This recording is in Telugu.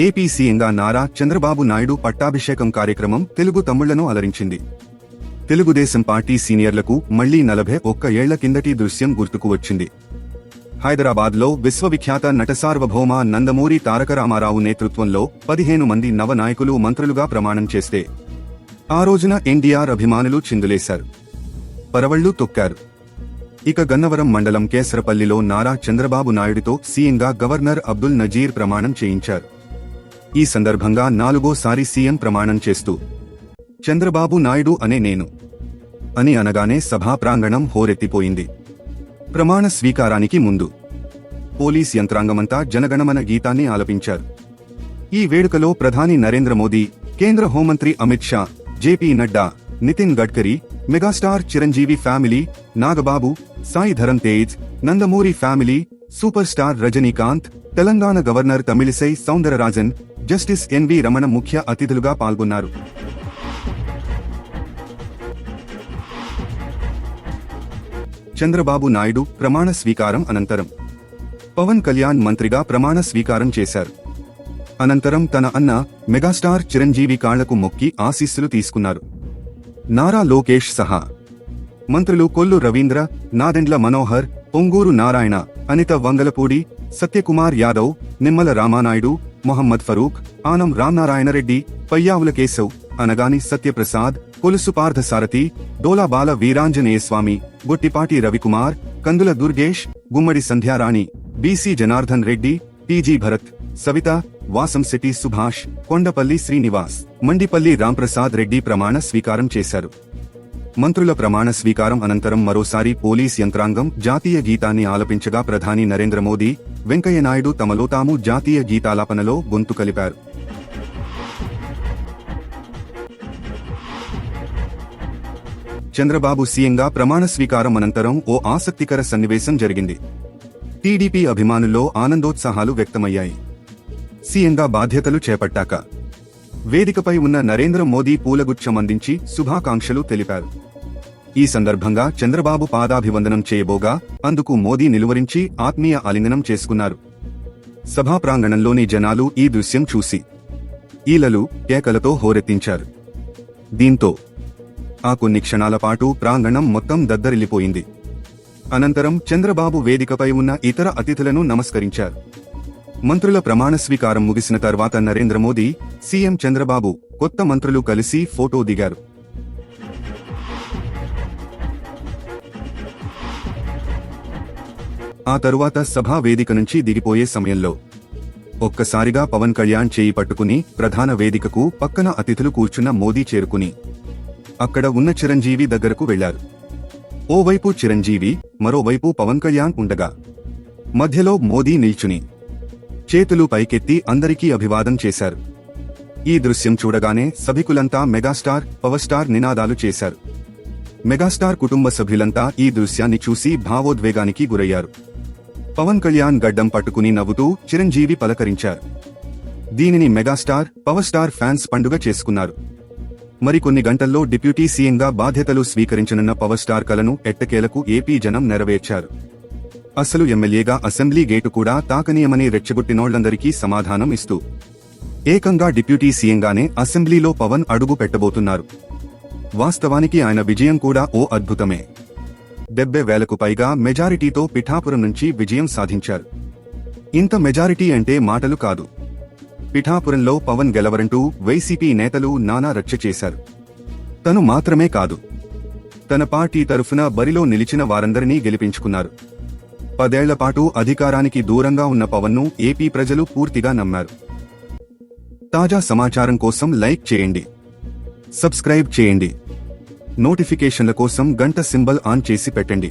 ఏపీ సీఎంగా నారా చంద్రబాబు నాయుడు పట్టాభిషేకం కార్యక్రమం తెలుగు తమ్ముళ్లను అలరించింది. తెలుగుదేశం పార్టీ సీనియర్లకు మళ్లీ 41 ఏళ్ల కిందటి దృశ్యం గుర్తుకు వచ్చింది. హైదరాబాద్లో విశ్వవిఖ్యాత నటసార్వభౌమ నందమూరి తారక రామారావు నేతృత్వంలో 15 మంది నవ నాయకులు మంత్రులుగా ప్రమాణం చేస్తే ఆ రోజున ఎన్టీఆర్ అభిమానులు చిందులేశారు, పరవళ్లు తొక్కారు. ఇక గన్నవరం మండలం కేసరపల్లిలో నారా చంద్రబాబు నాయుడుతో సీఎంగా గవర్నర్ అబ్దుల్ నజీర్ ప్రమాణం చేయించారు. ఈ సందర్భంగా 4వ సారి సీఎం ప్రమాణం చేస్తూ చంద్రబాబు నాయుడు అనే నేను అని అనగానే సభా ప్రాంగణం హోరెత్తిపోయింది. ప్రమాణ స్వీకారానికి ముందు పోలీస్ యంత్రాంగమంతా జనగణమన గీతాన్ని ఆలపించారు. ఈ వేడుకలో ప్రధాని నరేంద్ర మోదీ, కేంద్ర హోంమంత్రి Amit Shah, JP Nadda, Nitin Gadkari, megastar Chiranjeevi family, Nagababu, Sai Dharam Tej, Nandamuri family, super star Rajinikanth, Telangana governor Tamilisai Soundararajan, justice NV Ramana ముఖ్య అతిథులుగా పాల్గొన్నారు. చంద్రబాబు నాయుడు ప్రమాణ స్వీకారం అనంతరం పవన్ కళ్యాణ్ మంత్రిగా ప్రమాణ స్వీకారం చేశారు. అనంతరం తన అన్న మెగాస్టార్ చిరంజీవి కాళ్లకు మొక్కి ఆశీస్సులు తీసుకున్నారు. నారా లోకేష్ సహా మంత్రులు కొల్లు రవీంద్ర, నాదెండ్ల మనోహర్, పొంగూరు నారాయణ, అనిత వంగలపూడి, సత్యకుమార్ యాదవ్, నిమ్మల రామానాయుడు, మొహమ్మద్ ఫరూక్, ఆనం రామనారాయణరెడ్డి, పయ్యావుల కేశవ్, అనగాని సత్యప్రసాద్, కొలుసు పార్థసారథి, డోలా బాల వీరాంజనేయస్వామి, గొట్టిపాటి రవికుమార్, కందుల దుర్గేష్, గుమ్మడి సంధ్యారాణి, బీసీ జనార్దన్ రెడ్డి, టీజీ భరత్, సవిత, వాసంశెట్టి సుభాష్, కొండపల్లి శ్రీనివాస్, మండిపల్లి రాంప్రసాద్ రెడ్డి ప్రమాణ స్వీకారం చేశారు. మంత్రుల ప్రమాణ స్వీకారం అనంతరం మరోసారి పోలీస్ యంత్రాంగం జాతీయ గీతాన్ని ఆలపించగా ప్రధాని నరేంద్ర మోదీ, వెంకయ్యనాయుడు తమలో తాము జాతీయ గీతాలాపనలో గొంతు కలిపారు. చంద్రబాబు సీఎంగా ప్రమాణ స్వీకారం అనంతరం ఓ ఆసక్తికర సన్నివేశం జరిగింది. టీడీపీ అభిమానుల్లో ఆనందోత్సాహాలు వ్యక్తమయ్యాయి. సీఎంగా బాధ్యతలు చేపట్టాక వేదికపై ఉన్న నరేంద్ర మోదీ పూలగుచ్చం అందించి శుభాకాంక్షలు తెలిపారు. ఈ సందర్భంగా చంద్రబాబు పాదాభివందనం చేయబోగా అందుకు మోదీ నిలువరించి ఆత్మీయ ఆలింగనం చేసుకున్నారు. సభా ప్రాంగణంలోని జనాలు ఈ దృశ్యం చూసి ఈలలు, కేకలతో హోరెత్తించారు. దీంతో ఆ కొన్ని క్షణాల పాటు ప్రాంగణం మొత్తం దద్దరిల్లిపోయింది. అనంతరం చంద్రబాబు వేదికపై ఉన్న ఇతర అతిథులను నమస్కరించారు. మంత్రుల ప్రమాణ స్వీకారం ముగిసిన తర్వాత నరేంద్ర మోదీ, సీఎం చంద్రబాబు, కొత్త మంత్రులు కలిసి ఫోటో దిగారు. ఆ తరువాత సభా వేదిక నుంచి దిగిపోయే సమయంలో ఒక్కసారిగా పవన్ కళ్యాణ్ చేయి పట్టుకుని ప్రధాన వేదికకు పక్కన అతిథులు కూర్చున్న మోదీ చేరుకుని అక్కడ ఉన్న చిరంజీవి దగ్గరకు వెళ్లారు. ఓవైపు చిరంజీవి, మరోవైపు పవన్ కళ్యాణ్ ఉండగా మధ్యలో మోదీ నిల్చుని చేతులు పైకెత్తి అందరికీ అభివాదం చేశారు. ఈ దృశ్యం చూడగానే సభికులంతా మెగాస్టార్, పవర్ స్టార్ నినాదాలు చేశారు. మెగాస్టార్ కుటుంబ సభ్యులంతా ఈ దృశ్యాన్ని చూసి భావోద్వేగానికి గురయ్యారు. పవన్ కళ్యాణ్ గడ్డం పట్టుకుని నవ్వుతూ చిరంజీవి పలకరించారు. దీనిని మెగాస్టార్, పవర్ స్టార్ ఫ్యాన్స్ పండుగ చేసుకున్నారు. మరికొన్ని గంటల్లో డిప్యూటీ సీఎంగా బాధ్యతలు స్వీకరించనున్న పవర్ స్టార్ కలను ఎట్టకేలకు ఏపీ జనం నెరవేర్చారు. అసలు ఎమ్మెల్యేగా అసెంబ్లీ గేటు కూడా తాకనీయమని రెచ్చగొట్టినోళ్లందరికీ సమాధానం ఇస్తూ ఏకంగా డిప్యూటీ సీఎంగానే అసెంబ్లీలో పవన్ అడుగు పెట్టబోతున్నారు. వాస్తవానికి ఆయన విజయం కూడా ఓ అద్భుతమే. 70,000కు పైగా మెజారిటీతో పిఠాపురం నుంచి విజయం సాధించారు. ఇంత మెజారిటీ అంటే మాటలు కాదు. పిఠాపురంలో పవన్ గెలవరంటూ వైసీపీ నేతలు నానా రచ్చ చేశారు. తను మాత్రమే కాదు, తన పార్టీ తరఫున బరిలో నిలిచిన వారందరినీ గెలిపించుకున్నారు. 10 ఏళ్ల పాటు అధికారానికి దూరంగా ఉన్న పవన్ను ఏపీ ప్రజలు పూర్తిగా నమ్మారు. తాజా సమాచారం కోసం లైక్ చేయండి, సబ్స్క్రైబ్ చేయండి, నోటిఫికేషన్ల కోసం గంట సింబల్ ఆన్ చేసి పెట్టండి.